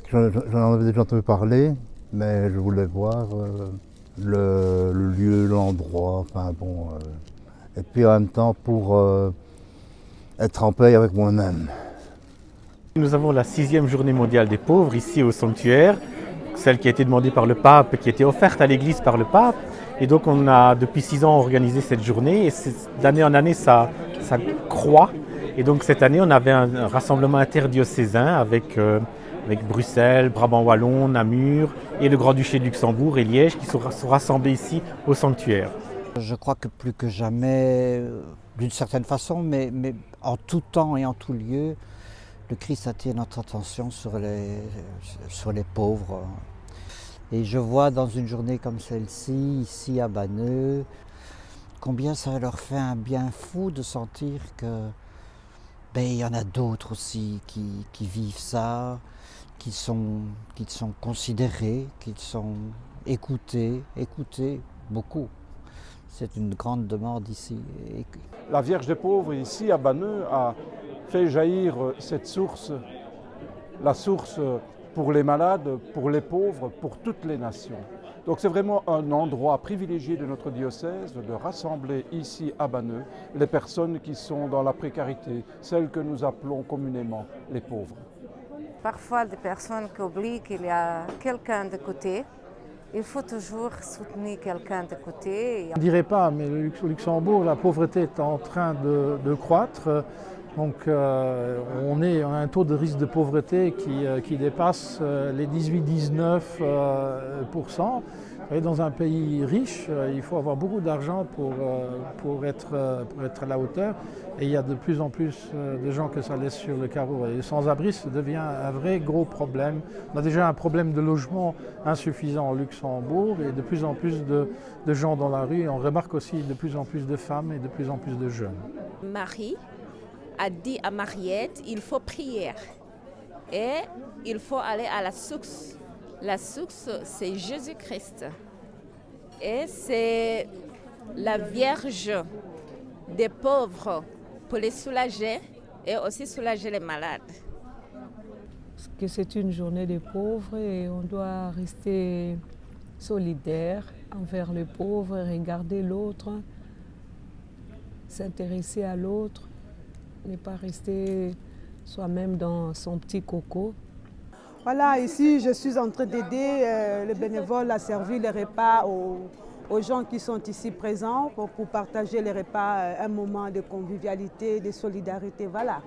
J'en avais déjà entendu parler, mais je voulais voir le lieu, l'endroit, enfin bon. Et puis en même temps pour être en paix avec moi-même. Nous avons la 6e journée mondiale des pauvres ici au sanctuaire, celle qui a été demandée par le pape, qui a été offerte à l'église par le pape. Et donc on a depuis 6 ans organisé cette journée et d'année en année ça croît. Et donc cette année on avait un rassemblement interdiocésain avec Bruxelles, Brabant Wallon, Namur et le Grand-Duché de Luxembourg et Liège qui sont rassemblés ici au sanctuaire. Je crois que plus que jamais, d'une certaine façon, mais en tout temps et en tout lieu, le Christ attire notre attention sur les pauvres. Et je vois dans une journée comme celle-ci, ici à Banneux, combien ça leur fait un bien fou de sentir que il y en a d'autres aussi qui vivent ça, qui sont considérés, qui sont écoutés beaucoup. C'est une grande demande ici. La Vierge des pauvres ici à Banneux a fait jaillir cette source, la source pour les malades, pour les pauvres, pour toutes les nations. Donc c'est vraiment un endroit privilégié de notre diocèse de rassembler ici à Banneux les personnes qui sont dans la précarité, celles que nous appelons communément les pauvres. Parfois des personnes qui oublient qu'il y a quelqu'un de côté. Il faut toujours soutenir quelqu'un de côté. On ne dirait pas, mais au Luxembourg, la pauvreté est en train de croître. Donc on a un taux de risque de pauvreté qui dépasse les 18-19%. Et dans un pays riche, il faut avoir beaucoup d'argent pour être à la hauteur. Et il y a de plus en plus de gens que ça laisse sur le carreau. Et le sans-abri, ça devient un vrai gros problème. On a déjà un problème de logement insuffisant au Luxembourg et de plus en plus de gens dans la rue. Et on remarque aussi de plus en plus de femmes et de plus en plus de jeunes. Marie a dit à Mariette, il faut prier et il faut aller à la source. La source, c'est Jésus-Christ. Et c'est la Vierge des pauvres pour les soulager et aussi soulager les malades. Parce que c'est une journée des pauvres et on doit rester solidaire envers les pauvres, regarder l'autre, s'intéresser à l'autre, ne pas rester soi-même dans son petit coco. Voilà, ici je suis en train d'aider les bénévoles à servir les repas aux gens qui sont ici présents pour partager les repas, un moment de convivialité, de solidarité. Voilà.